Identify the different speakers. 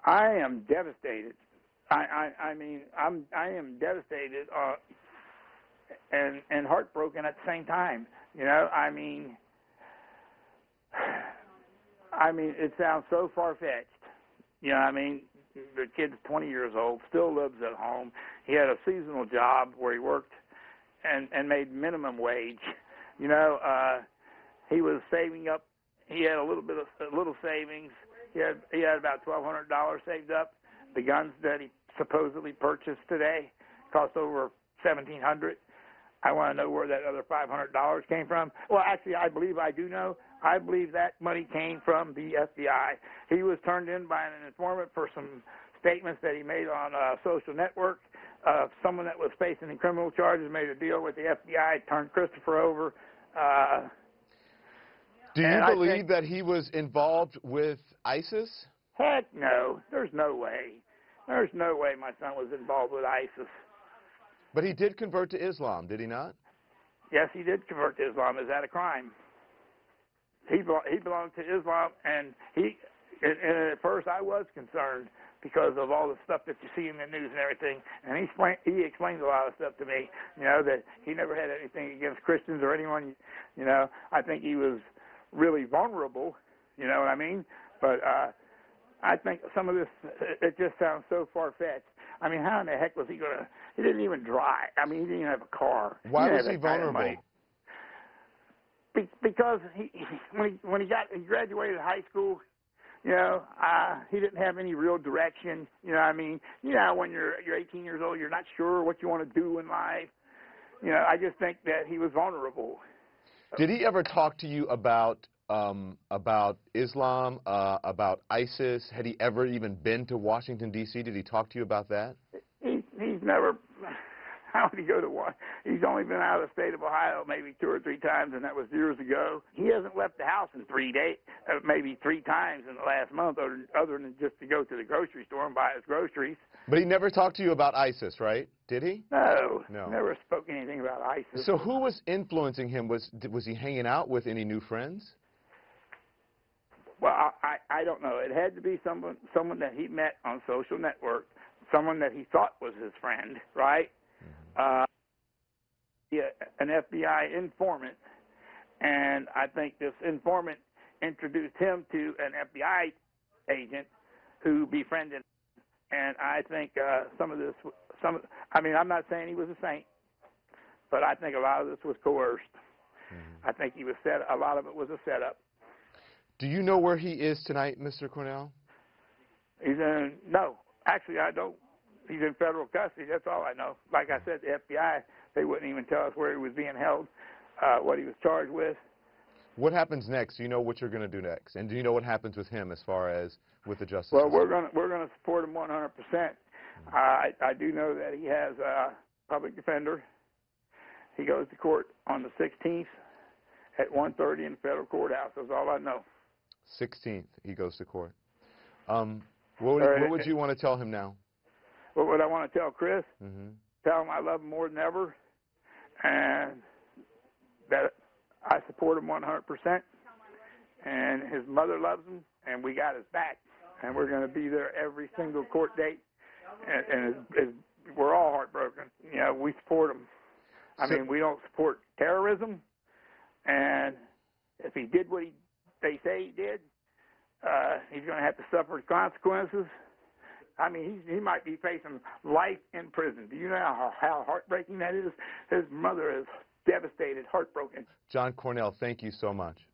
Speaker 1: I am devastated. I mean, I am devastated and heartbroken at the same time. You know, I mean, it sounds so far-fetched. You know, I mean, the kid's 20 years old, still lives at home. He had a seasonal job where he worked and made minimum wage. You know, he was saving up. He had a little savings. He had about $1,200 saved up. The guns that he supposedly purchased today cost over $1,700. I want to know where that other $500 came from. Well, actually, I believe I do know. I believe that money came from the FBI. He was turned in by an informant for some statements that he made on a social network. Someone that was facing criminal charges made a deal with the FBI, turned Christopher over.
Speaker 2: Do you believe that he was involved with ISIS?
Speaker 1: Heck no. There's no way. There's no way my son was involved with ISIS.
Speaker 2: But he did convert to Islam, did he not?
Speaker 1: Yes, he did convert to Islam. Is that a crime? He belonged to Islam, and at first I was concerned because of all the stuff that you see in the news and everything. And he explained a lot of stuff to me, you know, that he never had anything against Christians or anyone, you know. I think he was really vulnerable, you know what I mean? But I think some of this, it just sounds so far-fetched. I mean, how in the heck was he going to, he didn't even drive. I mean, he didn't even have a car.
Speaker 2: Why was he vulnerable?
Speaker 1: Because when he graduated high school, you know, he didn't have any real direction. You know what I mean? You know, when you're 18 years old, you're not sure what you want to do in life. You know, I just think that he was vulnerable.
Speaker 2: Did he ever talk to you about Islam, about ISIS? Had he ever even been to Washington, D.C.? Did he talk to you about that?
Speaker 1: He's never. How would he go to one? He's only been out of the state of Ohio maybe 2 or 3 times, and that was years ago. He hasn't left the house in 3 days, maybe 3 times in the last month, other than just to go to the grocery store and buy his groceries.
Speaker 2: But he never talked to you about ISIS, right? Did he?
Speaker 1: No. Never spoke anything about ISIS.
Speaker 2: So who was influencing him? Was he hanging out with any new friends?
Speaker 1: Well, I don't know. It had to be someone that he met on social network, someone that he thought was his friend, right? An FBI informant, and I think this informant introduced him to an FBI agent who befriended him. And I think I mean, I'm not saying he was a saint, but I think a lot of this was coerced. I think a lot of it was a setup.
Speaker 2: Do you know where he is tonight, Mr. Cornell?
Speaker 1: No, actually I don't. He's in federal custody. That's all I know. Like I said, the FBI, they wouldn't even tell us where he was being held, what he was charged with.
Speaker 2: What happens next? Do you know what you're going to do next? And do you know what happens with him as far as with the justice
Speaker 1: system?
Speaker 2: Well,
Speaker 1: we're going to support him 100%. I do know that he has a public defender. He goes to court on the 16th at 1:30 in the federal courthouse. That's all I know.
Speaker 2: 16th, he goes to court. What would you want to tell him now?
Speaker 1: What would I want to tell Chris? Tell him I love him more than ever, and that I support him 100%. And his mother loves him, and we got his back. And we're going to be there every single court date. And we're all heartbroken. You know, we support him. I mean, we don't support terrorism. And if he did what they say he did, he's going to have to suffer the consequences. I mean, he might be facing life in prison. Do you know how heartbreaking that is? His mother is devastated, heartbroken.
Speaker 2: John Cornell, thank you so much.